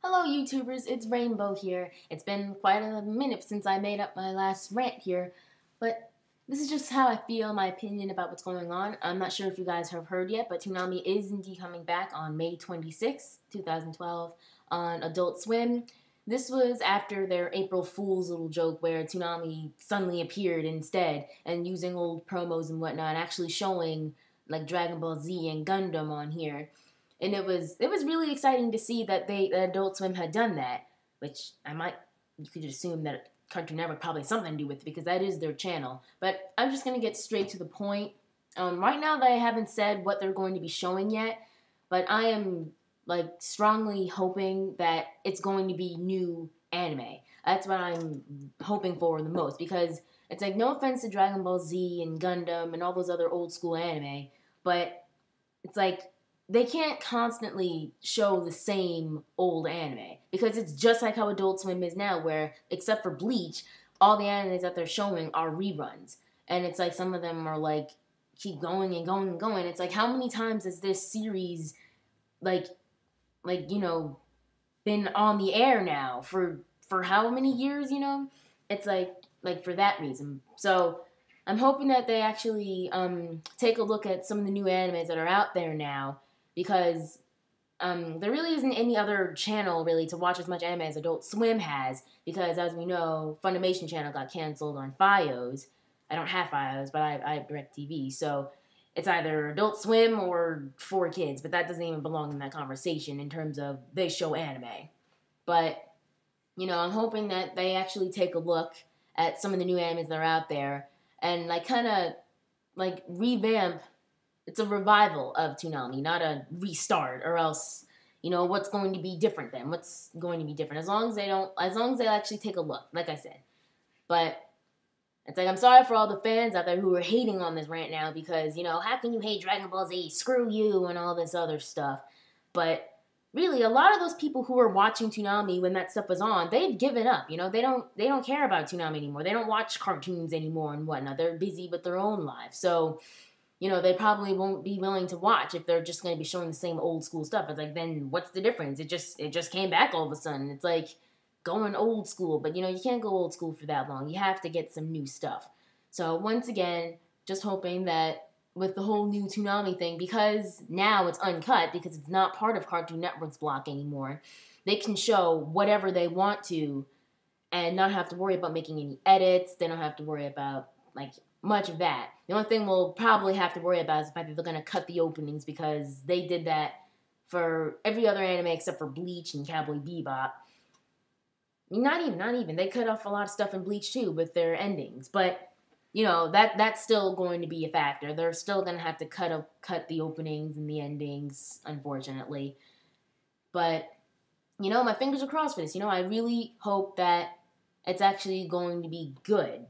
Hello YouTubers, it's Rainbow here. It's been quite a minute since I made up my last rant here, but this is just how I feel, my opinion about what's going on. I'm not sure if you guys have heard yet, but Toonami is indeed coming back on May 26, 2012 on Adult Swim. This was after their April Fool's little joke where Toonami suddenly appeared instead and using old promos and whatnot, actually showing like Dragon Ball Z and Gundam on here. And it was really exciting to see that Adult Swim had done that, which you could assume that Cartoon Network probably had something to do with it because that is their channel. But I'm just gonna get straight to the point. Right now they haven't said what they're going to be showing yet, but I am like strongly hoping that it's going to be new anime. That's what I'm hoping for the most because it's like, no offense to Dragon Ball Z and Gundam and all those other old school anime, but it's like they can't constantly show the same old anime because it's just like how Adult Swim is now, where except for Bleach, all the animes that they're showing are reruns, and it's like some of them are like keep going and going and going. It's like, how many times has this series like been on the air now for how many years? It's like for that reason. So I'm hoping that they actually take a look at some of the new animes that are out there now, because there really isn't any other channel really to watch as much anime as Adult Swim has, because as we know, Funimation channel got canceled on Fios. I don't have Fios, but I have DirecTV, so it's either Adult Swim or 4Kids, but that doesn't even belong in that conversation in terms of they show anime. But, I'm hoping that they actually take a look at some of the new animes that are out there and kind of revamp. It's a revival of Toonami, not a restart, or else, what's going to be different then? What's going to be different? As long as they actually take a look, like I said. But it's like, I'm sorry for all the fans out there who are hating on this rant now because, how can you hate Dragon Ball Z? Screw you and all this other stuff. But really, a lot of those people who were watching Toonami when that stuff was on, they've given up. They don't care about Toonami anymore. They don't watch cartoons anymore and whatnot. They're busy with their own lives. So they probably won't be willing to watch if they're just going to be showing the same old school stuff. It's like, then what's the difference? It just came back all of a sudden. It's like going old school, but you can't go old school for that long. You have to get some new stuff. So once again, just hoping that with the whole new Toonami thing, because now it's uncut, because it's not part of Cartoon Network's block anymore, they can show whatever they want to and not have to worry about making any edits. They don't have to worry about much of that. The only thing we'll probably have to worry about is the fact that they're going to cut the openings, because they did that for every other anime except for Bleach and Cowboy Bebop. Not even. They cut off a lot of stuff in Bleach too with their endings. But, that's still going to be a factor. They're still going to have to cut the openings and the endings, unfortunately. But, my fingers are crossed for this. I really hope that it's actually going to be good,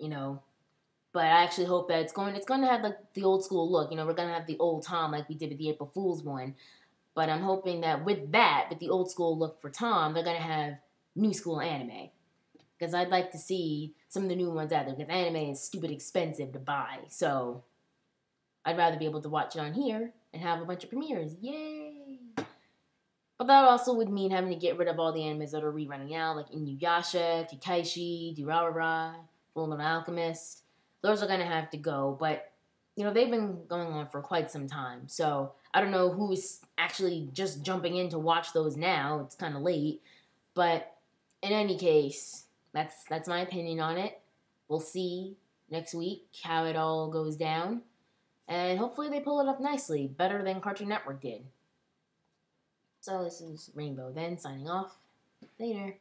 But I actually hope that it's going to have the old school look. We're going to have the old Tom like we did with the April Fool's one. But I'm hoping that with the old school look for Tom, they're going to have new school anime. Because I'd like to see some of the new ones out there, because anime is stupid expensive to buy. So I'd rather be able to watch it on here and have a bunch of premieres. Yay! But that also would mean having to get rid of all the animes that are rerunning now, like Inuyasha, Kikaishi, Durarara, Fullmetal Alchemist. Those are going to have to go, but, they've been going on for quite some time, so I don't know who's actually just jumping in to watch those now. It's kind of late, but in any case, that's my opinion on it. We'll see next week how it all goes down, and hopefully they pull it up nicely, better than Cartoon Network did. So this is Rainbow then, signing off. Later.